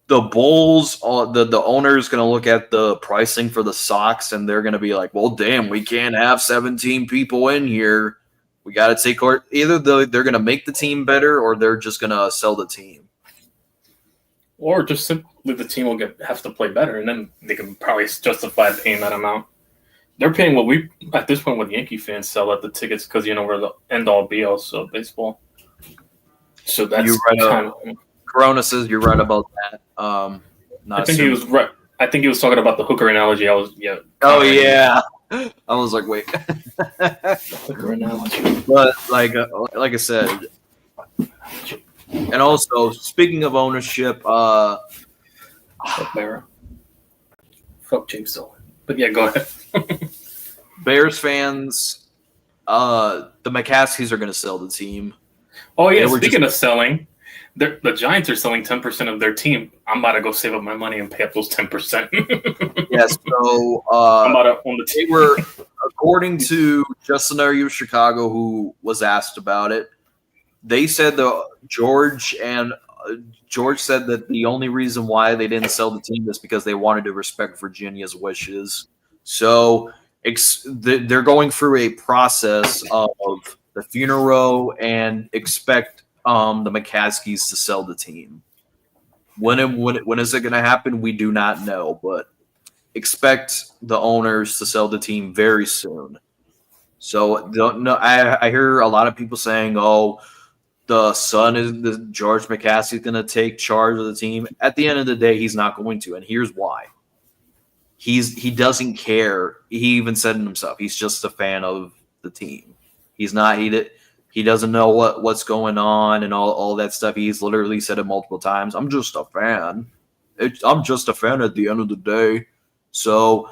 The Bulls, the owner is going to look at the pricing for the Sox, and they're going to be like, well, damn, we can't have 17 people in here. We got to take either they're going to make the team better or they're just going to sell the team. Or just simply the team will have to play better, and then they can probably justify paying that amount. They're paying what we, at this point, what Yankee fans sell at the tickets because, we're the end-all, be-all of baseball. So that's kind of... Corona says you're right about that. I think he was right. I think he was talking about the hooker analogy. Oh, yeah. I was like, wait. Hooker analogy. But, like I said... And also, speaking of ownership, fuck Bear. Fuck James Dolan. But yeah, go ahead. Bears fans, the McCaskies are going to sell the team. Oh yeah, speaking of selling, the Giants are selling 10% of their team. I'm about to go save up my money and pay up those 10%. Yes, so I'm about to own the team. They were, according to Justin Ariu of Chicago, who was asked about it. They said George said that the only reason why they didn't sell the team is because they wanted to respect Virginia's wishes. So they're going through a process of the funeral and expect the McCaskies to sell the team. When is it going to happen? We do not know, but expect the owners to sell the team very soon. So I hear a lot of people saying, "Oh, the son is the George McCaskey going to take charge of the team." At the end of the day, he's not going to, and here's why. He doesn't care. He even said it himself. He's just a fan of the team. He's not. He doesn't know what's going on and all that stuff. He's literally said it multiple times. I'm just a fan. I'm just a fan at the end of the day. So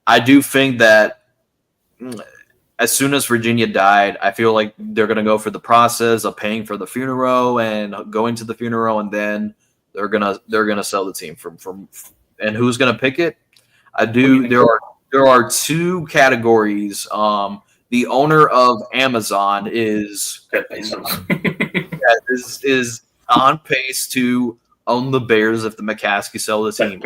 I do think that as soon as Virginia died, I feel like they're going to go for the process of paying for the funeral and going to the funeral, and then they're gonna sell the team from. And who's going to pick it? There are two categories. The owner of Amazon is on pace to own the Bears if the McCaskey sell the team.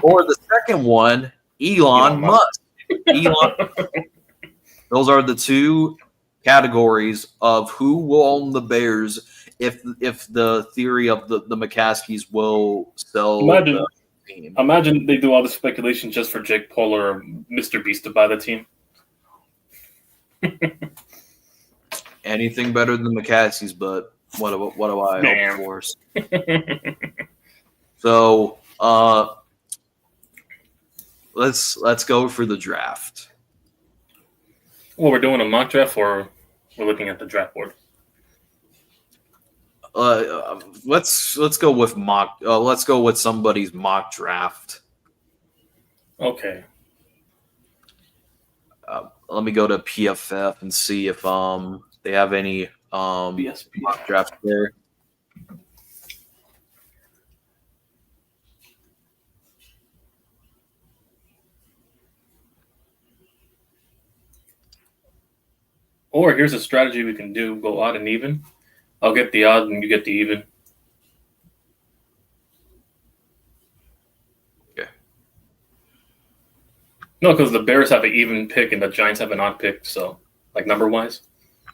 Or the second one, Elon Musk. Those are the two categories of who will own the Bears if the theory of the McCaskies will sell the team. Imagine they do all the speculation just for Jake Paul or Mr. Beast to buy the team. Anything better than McCaskies, but What do I Damn. hope for? So let's go for the draft. Well, we're doing a mock draft, or we're looking at the draft board. Let's go with mock. Let's go with somebody's mock draft. Okay. Let me go to PFF and see if they have any BSP. mock drafts there. Or here's a strategy we can do: go odd and even. I'll get the odd, and you get the even. Okay. No, because the Bears have an even pick and the Giants have an odd pick. So, like number wise.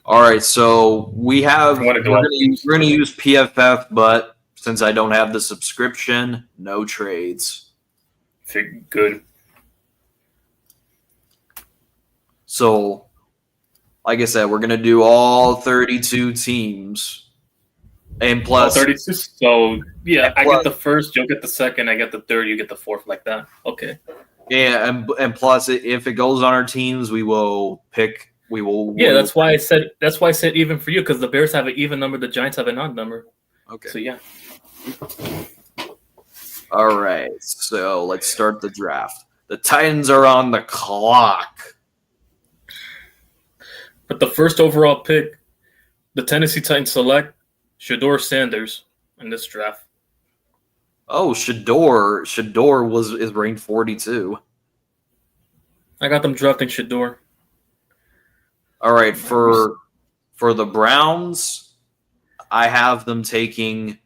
All right, so we're gonna use PFF, but since I don't have the subscription, no trades. Good. So, like I said, we're gonna do all 32 teams, and plus 32. So yeah, I get the first, you'll get the second, I get the third, you get the fourth, like that. Okay. Yeah, and plus, if it goes on our teams, we will pick. We will. Yeah, that's why I said even for you, because the Bears have an even number, the Giants have an odd number. Okay. So yeah. All right. So let's start the draft. The Titans are on the clock. But the first overall pick, the Tennessee Titans select Shedeur Sanders in this draft. Oh, Shedeur is ranked 42. I got them drafting Shedeur. All right, for the Browns, I have them taking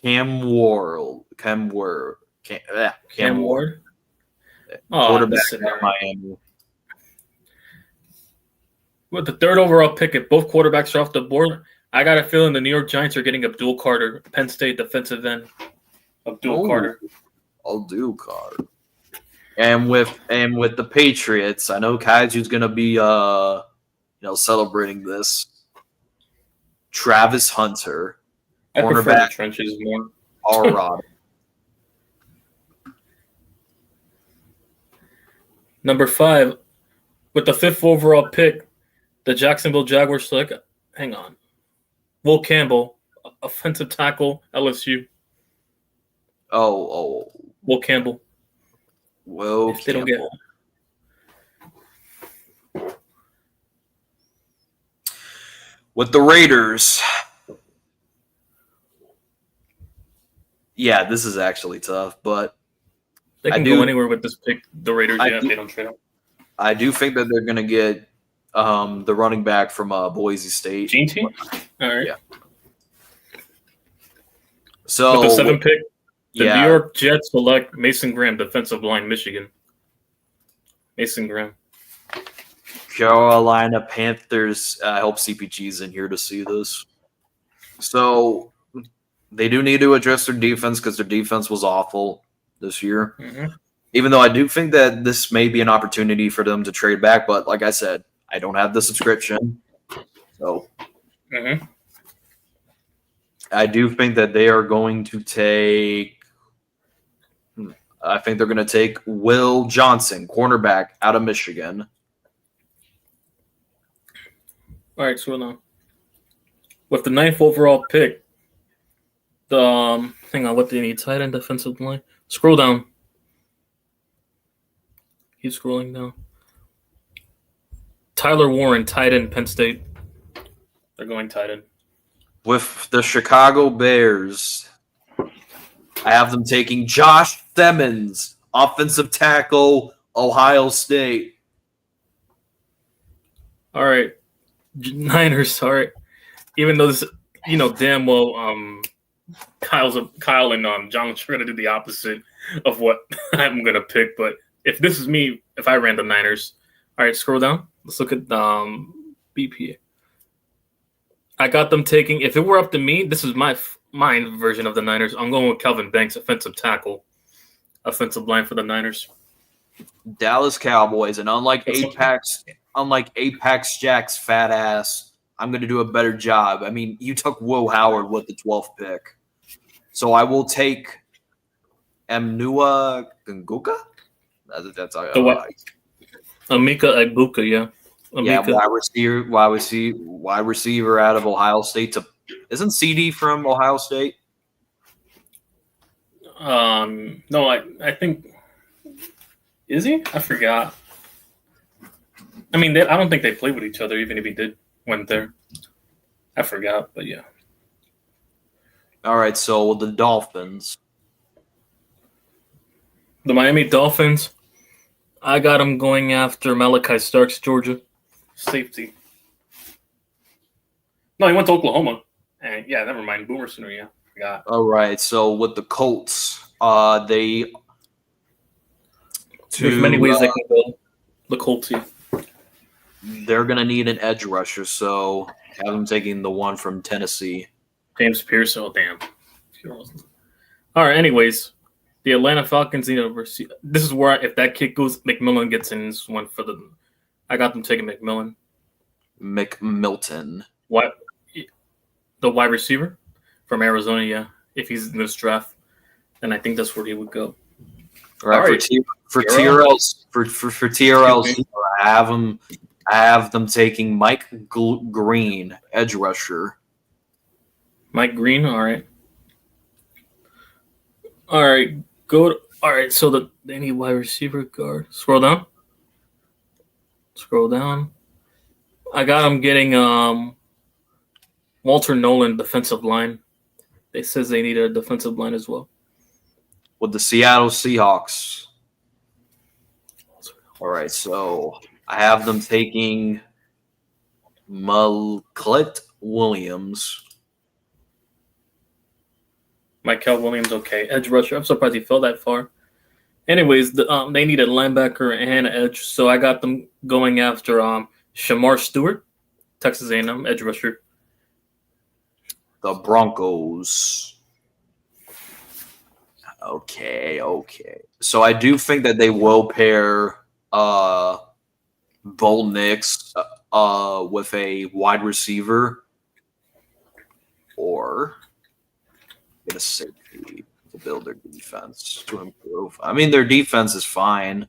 Cam Ward. Cam Ward. Oh, quarterback at Miami. With the third overall pick, if both quarterbacks are off the board, I got a feeling the New York Giants are getting Abdul Carter, Penn State defensive end. Abdul Carter. And with the Patriots, I know Kaiju's gonna be celebrating this. Travis Hunter, I prefer the cornerback, trenches more. Colorado. Number 5, with the 5th overall pick, the Jacksonville Jaguars select. Hang on, Will Campbell, offensive tackle, LSU. Oh, Will Campbell. Will if Campbell. They don't get. With the Raiders, yeah, this is actually tough, but they can go anywhere with this pick. The Raiders, if they don't trade them. I do think that they're going to get the running back from Boise State. Gene T? All right. Yeah. So with the 7th pick, the New York Jets select Mason Graham, defensive line, Michigan. Mason Graham. Carolina Panthers. I hope CPG's in here to see this. So they do need to address their defense because their defense was awful this year. Mm-hmm. Even though I do think that this may be an opportunity for them to trade back, but like I said, I don't have the subscription. So I do think that they are going to take I think they're going to take Will Johnson, cornerback out of Michigan. All right, so now with the 9th overall pick, hang on, what do you need? Tight end, defensive line. Scroll down. He's scrolling down. Tyler Warren, tight end, Penn State. They're going tight end. With the Chicago Bears, I have them taking Josh Simmons, offensive tackle, Ohio State. All right. Niners, sorry. Even though this, damn well, Kyle and John are going to do the opposite of what I'm going to pick. But if this is me, if I ran the Niners, all right, scroll down. Let's look at BPA. I got them taking. If it were up to me, this is my version of the Niners. I'm going with Kelvin Banks, offensive tackle, offensive line for the Niners. Dallas Cowboys, and unlike Apex Jack's fat ass, I'm going to do a better job. I mean, you took Will Howard with the 12th pick. So I will take Emnua Nguka? That's The what? Emeka Egbuka, yeah. Yeah, wide receiver out of Ohio State. Isn't CD from Ohio State? No, I think is he? I forgot. I mean, I don't think they played with each other, even if he went there. I forgot, but yeah. All right, so the Dolphins. The Miami Dolphins, I got them going after Malachi Starks, Georgia. Safety. No, he went to Oklahoma. And yeah, never mind. Boomer Sooner, yeah. Forgot. All right, so with the Colts, there's many ways they can go. The Colts, yeah. They're going to need an edge rusher, so have them taking the one from Tennessee. James Pierce, oh, damn. All right, anyways. The Atlanta Falcons need a receiver. This is where, if that kick goes, McMillan gets in this one for the. I got them taking McMillan. McMilton. What? The wide receiver from Arizona, yeah. If he's in this draft, then I think that's where he would go. All right. For TRLs, I have them taking Mike Green, edge rusher. Mike Green, all right. All right, all right, so they need wide receiver guard. Scroll down. I got them getting Walter Nolan, defensive line. They says they need a defensive line as well. With the Seattle Seahawks. All right, so I have them taking Malclet Williams. Michael Williams, okay. Edge rusher. I'm surprised he fell that far. Anyways, they need a linebacker and an edge, so I got them going after Shamar Stewart, Texas A&M, edge rusher. The Broncos. Okay. So I do think that they will pair Bo Nix with a wide receiver or get a safety to build their defense to improve. I mean, their defense is fine.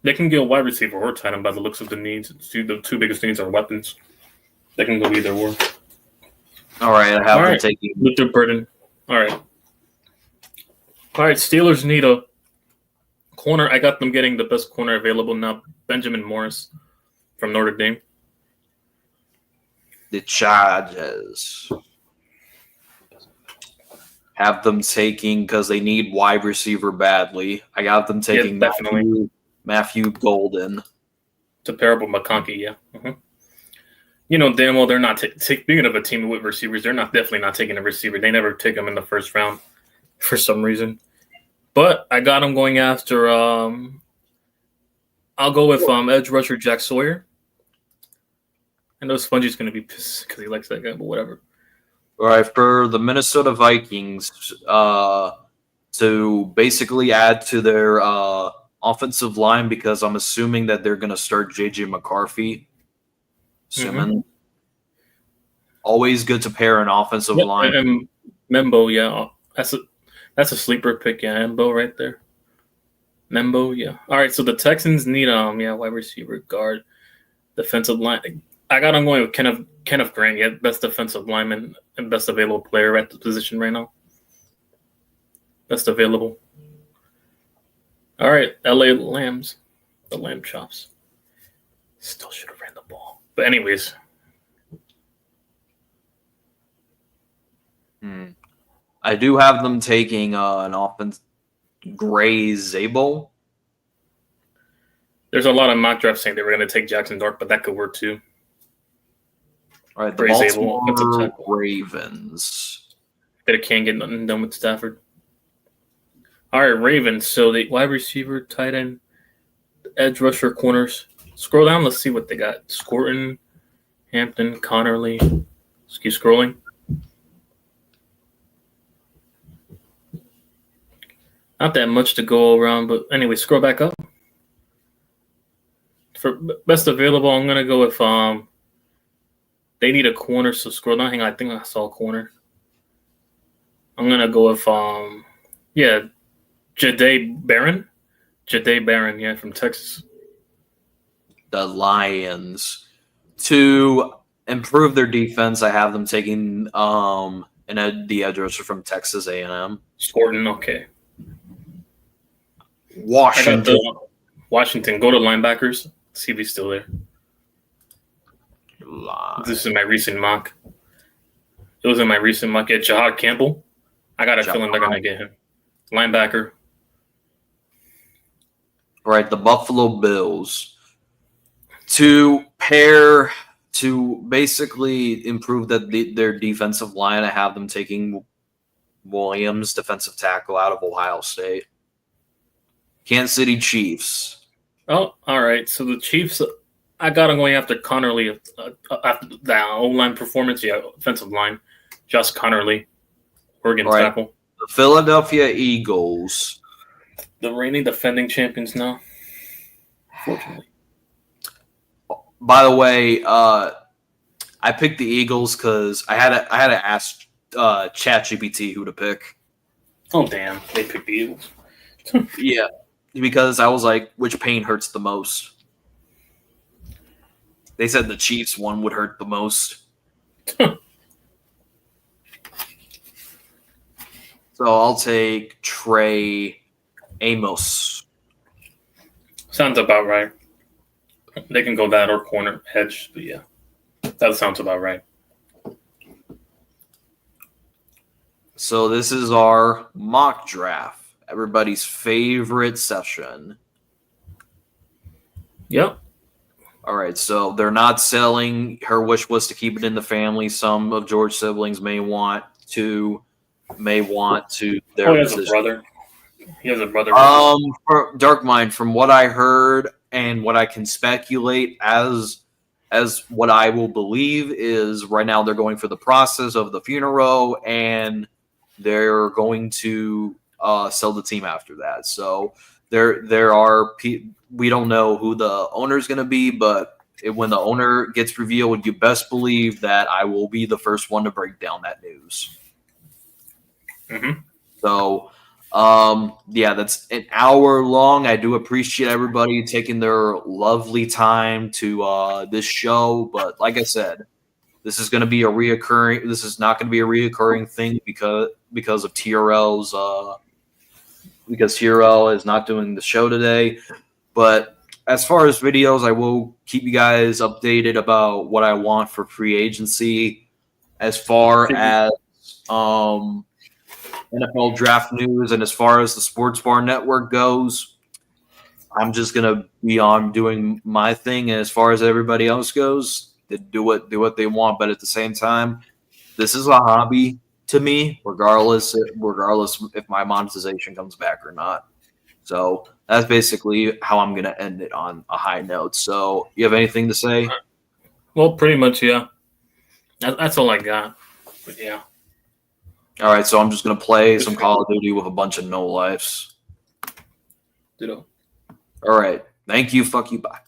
They can get a wide receiver or tight end by the looks of the needs. The two biggest needs are weapons. They can go either or. All right, I have them taking Luther Burden. All right, Steelers need a corner. I got them getting the best corner available now, Benjamin Morris from Notre Dame. The Chargers have them taking, because they need wide receiver badly. I got them taking Matthew Golden. To pair up with McConkey, yeah. Mm-hmm. You know damn well they're not speaking of a team with receivers, they're definitely not taking a receiver. They never take them in the first round for some reason. But I got them going after I'll go with edge rusher Jack Sawyer. I know Spongy's going to be pissed because he likes that guy, but whatever. All right, for the Minnesota Vikings, to basically add to their offensive line, because I'm assuming that they're going to start J.J. McCarthy. Assuming. Always good to pair an offensive line. And Membo, yeah. That's a sleeper pick, yeah. Membo right there. Membo, yeah. All right, so the Texans need wide receiver, guard, defensive line. I got them going with Kenneth Grant, yeah, best defensive lineman and best available player at the position right now. Best available. All right, LA Lambs, the Lamb Chops. Still should have ran the ball. But anyways. I do have them taking an offense, Gray Zabel. There's a lot of mock drafts saying they were going to take Jackson Dart, but that could work too. All right, the Baltimore Ravens. They can't get nothing done with Stafford. All right, Ravens. So the wide receiver, tight end, edge rusher, corners. Scroll down. Let's see what they got. Scorton, Hampton, Connerly. Let's keep scrolling. Not that much to go around, but anyway, scroll back up. For best available, I'm going to go with They need a corner, so scroll down. Hang on, I think I saw a corner. I'm gonna go with Jahdae Barron. Jahdae Barron, yeah, from Texas. The Lions. To improve their defense, I have them taking the edge rusher from Texas A&M. Sporting, okay. Washington. Washington, go to linebackers. See if he's still there. This is my recent mock. It was in my recent mock at Jahad Campbell. I got a feeling they're going to get him. Linebacker. All right, the Buffalo Bills. To basically improve their defensive line, I have them taking Williams, defensive tackle out of Ohio State. Kansas City Chiefs. Oh, all right. So the Chiefs, I got them going after Connerly after the O-line performance. Yeah, offensive line. Just Connerly, Oregon tackle. The Philadelphia Eagles. The reigning defending champions now. Fortunately. By the way, I picked the Eagles because I had to ask ChatGPT who to pick. Oh damn! They picked the Eagles. Yeah, because I was like, which pain hurts the most? They said the Chiefs one would hurt the most. So I'll take Trey Amos. Sounds about right. They can go that or corner edge, but yeah, that sounds about right. So this is our mock draft. Everybody's favorite session. Yep. All right, so they're not selling. Her wish was to keep it in the family. Some of George's siblings may want to their he has a brother. He has a brother. For Dark Mind, from what I heard and what I can speculate as what I will believe is right now they're going for the process of the funeral and they're going to sell the team after that. So there are we don't know who the owner is going to be, but when the owner gets revealed, you best believe that I will be the first one to break down that news. Mm-hmm. So, that's an hour long. I do appreciate everybody taking their lovely time to this show. But like I said, this is going to be this is not going to be a reoccurring thing because of TRL's, because TRL is not doing the show today. But as far as videos, I will keep you guys updated about what I want for free agency. As far as, NFL draft news, and as far as the Sports Bar Network goes, I'm just gonna be on doing my thing. And as far as everybody else goes, they do what they want. But at the same time, this is a hobby to me, regardless if my monetization comes back or not. So that's basically how I'm gonna end it on a high note. So you have anything to say? Well, pretty much, yeah. That's all I got. But yeah. All right, so I'm just going to play some Call of Duty with a bunch of no lives. Ditto. All right. Thank you. Fuck you. Bye.